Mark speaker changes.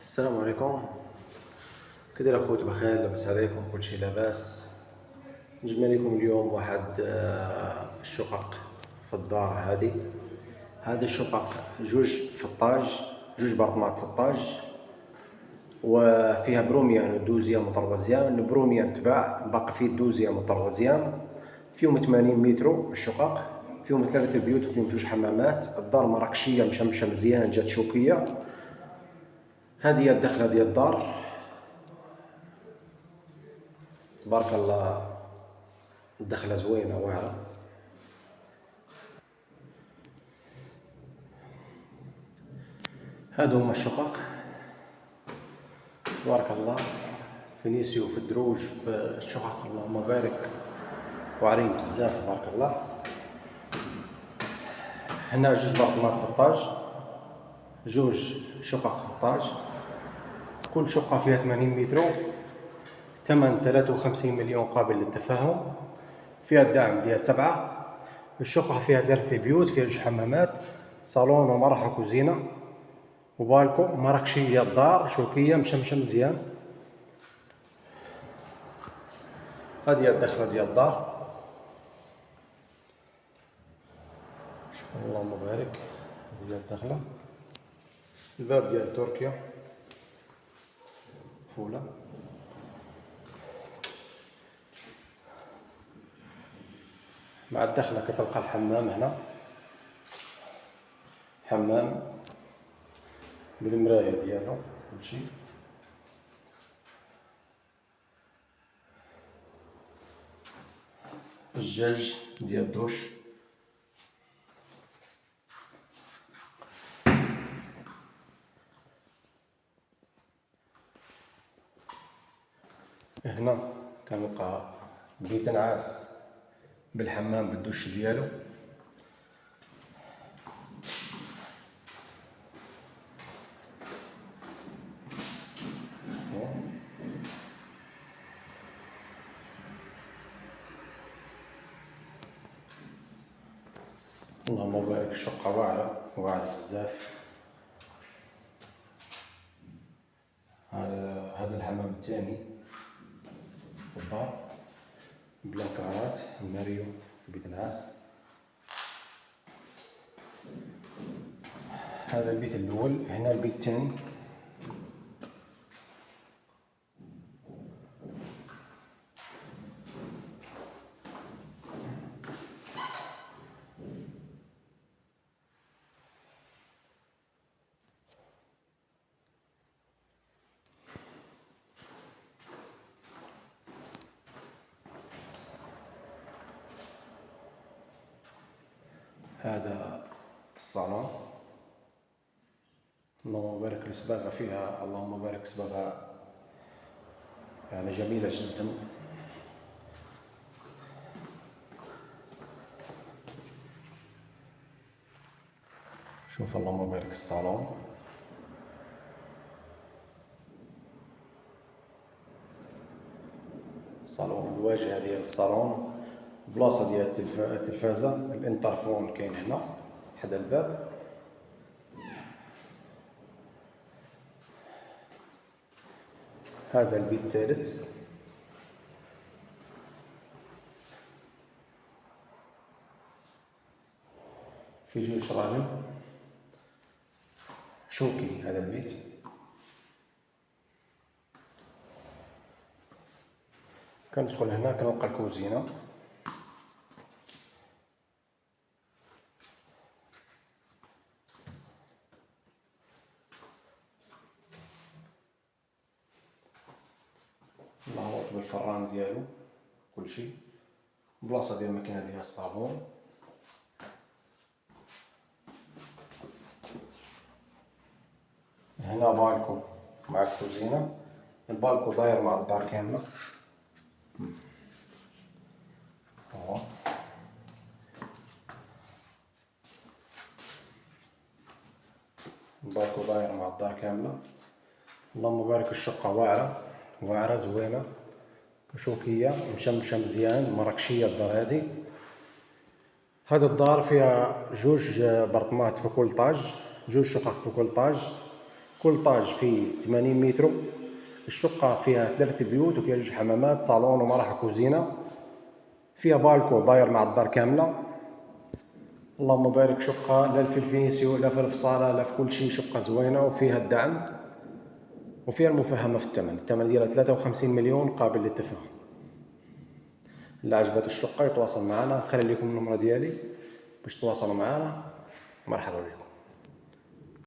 Speaker 1: السلام عليكم. كدير اخوتي؟ بخير، لاباس عليكم؟ كلشي لاباس. جبنا لكم اليوم واحد الشقق في الدار. هذه الشقق جوج فطاج، جوج برطمات فطاج، وفيها بروميان ودوزيام وطروازيام. البروميان تباع، باقي فيه الدوزيام والطروازيام. فيهم 80 متر الشقق، فيهم 3 بيوت وفيهم جوج حمامات. الدار مراكشيه مشمشه مزيان، جات شوكيه. هذه هي الدخله ديال الدار، تبارك الله. الدخله زوينه واعره. هادو هما الشقق، تبارك الله. فينيسيو في الدروج في الشقق، اللهم بارك، واعرين بزاف تبارك الله. هنا جوج برطمات في الطاج، جوج شقق في الطاج. كل شقة فيها 80 متر، ثمن 53 مليون قابل للتفاهم. فيها الدعم ديال 7. الشقة فيها 3 بيوت، فيها جوج حمامات، صالون ومرحة كوزينة وبالكو. مراكشية الدار، شوكية مشمشة مزيان. هذه هي الدخلة ديال الدار، شوف اللهم بارك. هذه هي الدخلة. الباب ديال تركيا مقفولة. مع الدخلة كتلقى الحمام. هنا حمام بالمراية ديالو كلشي. الزجاج ديال الدوش. هنا كنلقى بيت نعاس بالحمام بالدوش ديالو. اللهم بارك. الشقة واعرة، واعرة بزاف. هذا الحمام الثاني في الدار، بلاكارات ماريو في بيت نعاس. هذا البيت الاول. هنا البيت الثاني. هذا الصالون، اللهم بارك. الصباغة فيها اللهم بارك، صباغة يعني جميلة جدا. شوف اللهم بارك الصالون. الصالون، الواجهة ديال الصالون، بلاصة ديال التلفازة. الانترفون كاين هنا حدا الباب. هذا البيت الثالث. في جوج شرايين، شوكي هذا البيت. كندخل هنا كنلقى الكوزينة. لاهوط بالفران ديالو كلشي. بلاصة ديال الماكينة ديال الصابون. هنا بالكو مع الكوزينة. البالكو داير مع الدار كاملة. البالكو داير مع الدار كاملة. اللهم بارك. الشقة واعرة، واعرة زوينة، شوكية مشمشة مزيان، مراكشية الدار هادي. هاد الدار فيها جوج برطمات في كل طاج، جوج شقق في كل طاج. كل طاج فيه 80 متر. الشقة فيها 3 بيوت وفيها 2 حمامات، صالون ومراحل كوزينة، فيها بالكو داير مع الدار كاملة. اللهم بارك، شقة لا في الفينيسيو لا في الفصالة لا في كل شيء، شقة زوينة وفيها الدعم وفيها المفاهمة في الثمن. الثمن ديالها 53 مليون قابل للتفاهم. اللي عجبته الشقة يتواصل معنا، نخلي لكم النمرة ديالي باش تواصلوا معنا. مرحبا بكم.